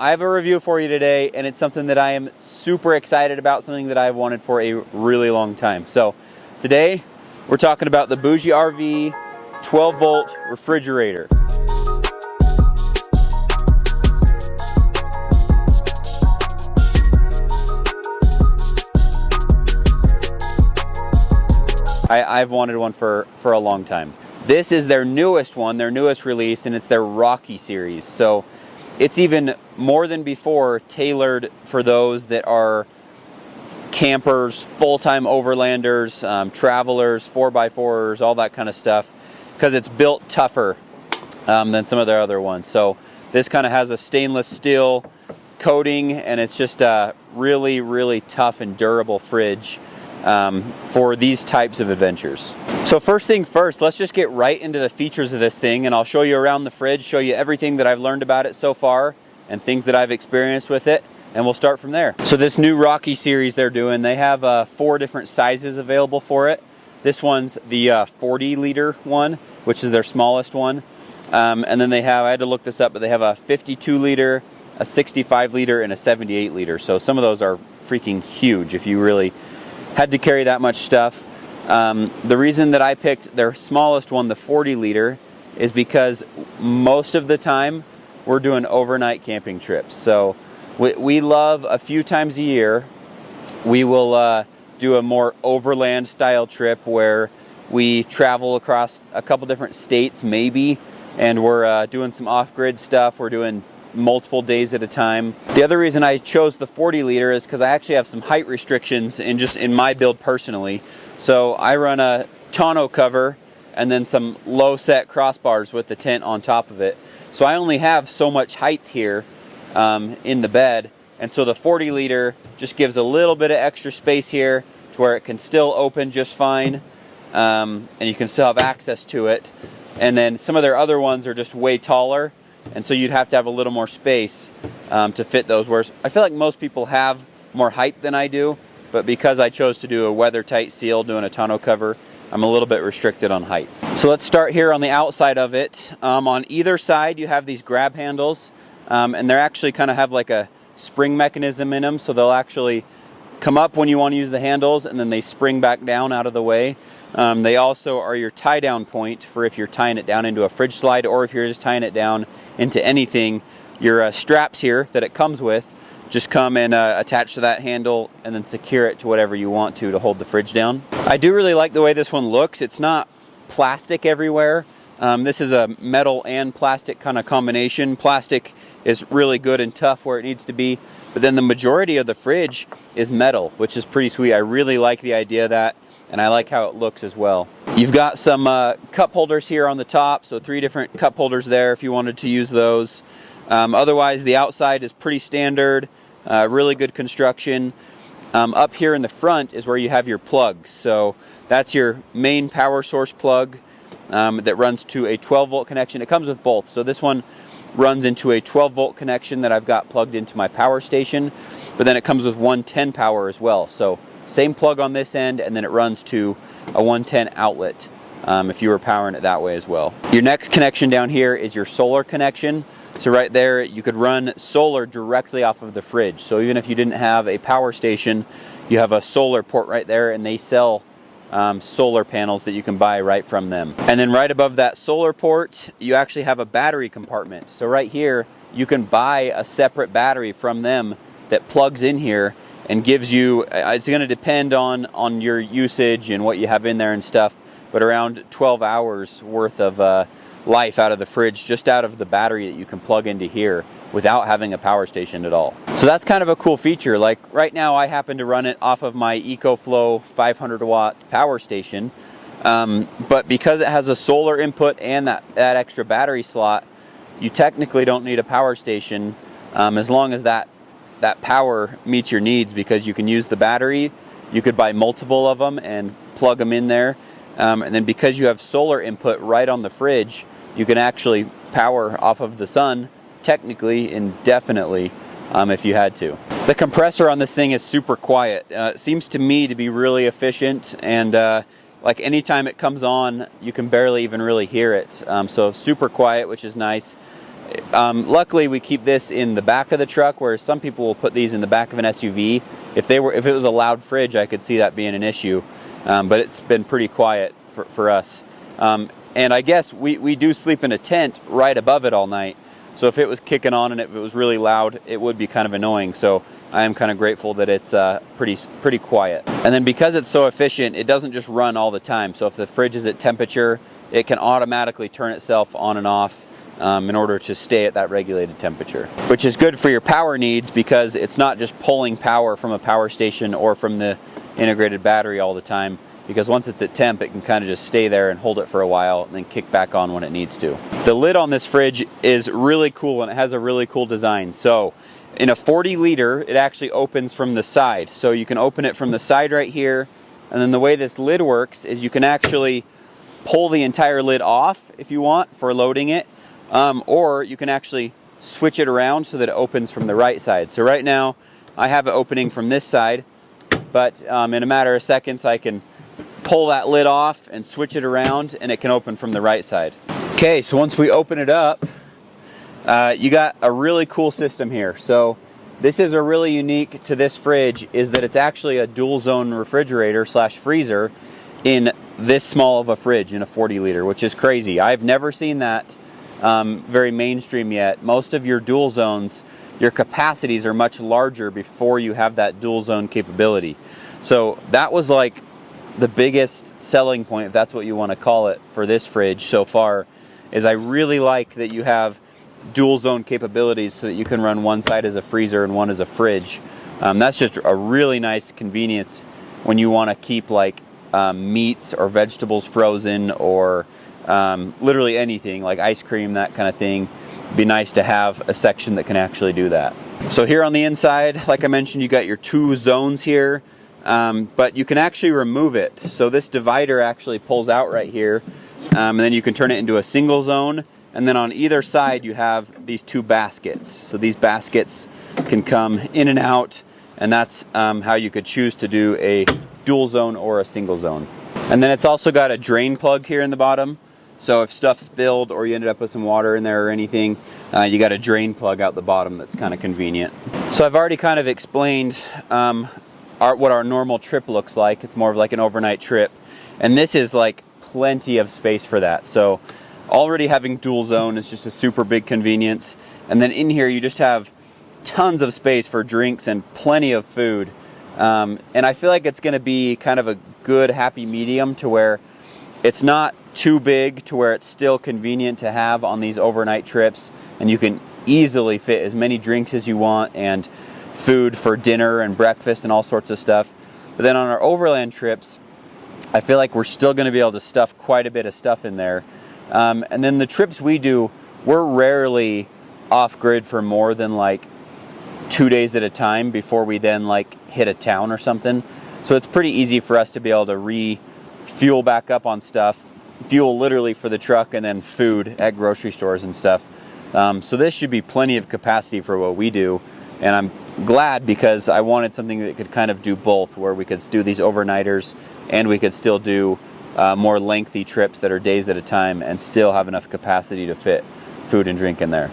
I have a review for you today, and it's something that I am super excited about, something that I've wanted for a really long time. So today we're talking about the BougeRV 12-volt refrigerator. I've wanted one for a long time. This is their newest one, their newest release, and it's their Rocky series. So it's even more than before tailored for those that are campers, full-time overlanders, travelers, 4x4s, all that kind of stuff, because it's built tougher than some of their other ones. So this kind of has a stainless steel coating, and it's just a really, really tough and durable fridge for these types of adventures. So first thing first, let's just get right into the features of this thing, and I'll show you around the fridge, show you everything that I've learned about it so far and things that I've experienced with it, and we'll start from there. So this new Rocky series they're doing, they have 4 different sizes available for it. This one's the 40-liter one, which is their smallest one. And then they have, I had to look this up, but they have a 52-liter, a 65-liter, and a 78-liter. So some of those are freaking huge if you really had to carry that much stuff. The reason that I picked their smallest one, the 40-liter, is because most of the time we're doing overnight camping trips. So we love a few times a year, we will do a more overland style trip where we travel across a couple different states maybe, and we're doing some off-grid stuff. We're doing multiple days at a time. The other reason I chose the 40-liter is because I actually have some height restrictions in my build personally. So I run a tonneau cover and then some low set crossbars with the tent on top of it. So I only have so much height here in the bed, and so the 40-liter just gives a little bit of extra space here to where it can still open just fine, and you can still have access to it. And then some of their other ones are just way taller, and so you'd have to have a little more space to fit those. Whereas I feel like most people have more height than I do, but because I chose to do a weather-tight seal, doing a tonneau cover, I'm a little bit restricted on height. So let's start here on the outside of it. On either side, you have these grab handles, and they're actually kind of have like a spring mechanism in them, so they'll actually come up when you want to use the handles, and then they spring back down out of the way. They also are your tie-down point for if you're tying it down into a fridge slide, or if you're just tying it down into anything. Your straps here that it comes with just come and attach to that handle and then secure it to whatever you want to hold the fridge down. I do really like the way this one looks. It's not plastic everywhere. This is a metal and plastic kind of combination. Plastic is really good and tough where it needs to be, but then the majority of the fridge is metal, which is pretty sweet. I really like the idea of that, and I like how it looks as well. You've got some cup holders here on the top, so 3 different cup holders there if you wanted to use those. Otherwise, the outside is pretty standard, really good construction. Up here in the front is where you have your plugs. So that's your main power source plug that runs to a 12-volt connection. It comes with both. So this one runs into a 12-volt connection that I've got plugged into my power station, but then it comes with 110 power as well. So same plug on this end, and then it runs to a 110 outlet if you were powering it that way as well. Your next connection down here is your solar connection. So right there, you could run solar directly off of the fridge. So even if you didn't have a power station, you have a solar port right there, and they sell solar panels that you can buy right from them. And then right above that solar port, you actually have a battery compartment. So right here, you can buy a separate battery from them that plugs in here and gives you, it's going to depend on your usage and what you have in there and stuff, but around 12 hours worth of life out of the fridge, just out of the battery that you can plug into here without having a power station at all. So that's kind of a cool feature. Like right now I happen to run it off of my EcoFlow 500 watt power station, but because it has a solar input and that extra battery slot, you technically don't need a power station as long as that power meets your needs, because you can use the battery. You could buy multiple of them and plug them in there, and then because you have solar input right on the fridge, you can actually power off of the sun technically indefinitely if you had to. The compressor on this thing is super quiet. It seems to me to be really efficient, and like anytime it comes on, you can barely even really hear it. So super quiet, which is nice. Luckily, we keep this in the back of the truck, whereas some people will put these in the back of an SUV. If it was a loud fridge, I could see that being an issue, but it's been pretty quiet for us. And I guess we do sleep in a tent right above it all night, so if it was kicking on and if it was really loud, it would be kind of annoying. So I am kind of grateful that it's pretty quiet. And then because it's so efficient, it doesn't just run all the time. So if the fridge is at temperature, it can automatically turn itself on and off in order to stay at that regulated temperature, which is good for your power needs because it's not just pulling power from a power station or from the integrated battery all the time, because once it's at temp, it can kind of just stay there and hold it for a while and then kick back on when it needs to. The lid on this fridge is really cool, and it has a really cool design. So in a 40 liter, it actually opens from the side. So you can open it from the side right here, and then the way this lid works is you can actually pull the entire lid off if you want for loading it, or you can actually switch it around so that it opens from the right side. So right now I have it opening from this side, but in a matter of seconds I can pull that lid off and switch it around and it can open from the right side. Okay, so once we open it up, you got a really cool system here. So this is a really unique to this fridge is that it's actually a dual zone refrigerator slash freezer in this small of a fridge in a 40 liter, which is crazy. I've never seen that very mainstream yet. Most of your dual zones, your capacities are much larger before you have that dual zone capability. So that was like the biggest selling point, if that's what you want to call it, for this fridge so far, is I really like that you have dual zone capabilities so that you can run one side as a freezer and one as a fridge. That's just a really nice convenience when you want to keep like meats or vegetables frozen, or literally anything like ice cream, that kind of thing. It'd be nice to have a section that can actually do that. So here on the inside, like I mentioned, you got your two zones here. But you can actually remove it. So this divider actually pulls out right here, and then you can turn it into a single zone, and then on either side you have these two baskets. So these baskets can come in and out, and that's how you could choose to do a dual zone or a single zone. And then it's also got a drain plug here in the bottom, so if stuff spilled or you ended up with some water in there or anything, you got a drain plug out the bottom that's kind of convenient. So I've already kind of explained what our normal trip looks like. It's more of like an overnight trip, and this is like plenty of space for that. So already having dual zone is just a super big convenience, and then in here you just have tons of space for drinks and plenty of food, and I feel like it's going to be kind of a good happy medium to where it's not too big to where it's still convenient to have on these overnight trips, and you can easily fit as many drinks as you want and food for dinner and breakfast and all sorts of stuff. But then on our overland trips, I feel like we're still going to be able to stuff quite a bit of stuff in there. And then the trips we do, we're rarely off grid for more than like 2 days at a time before we then like hit a town or something. So it's pretty easy for us to be able to refuel back up on stuff, fuel literally for the truck, and then food at grocery stores and stuff. So this should be plenty of capacity for what we do. And I'm glad, because I wanted something that could kind of do both, where we could do these overnighters and we could still do more lengthy trips that are days at a time and still have enough capacity to fit food and drink in there.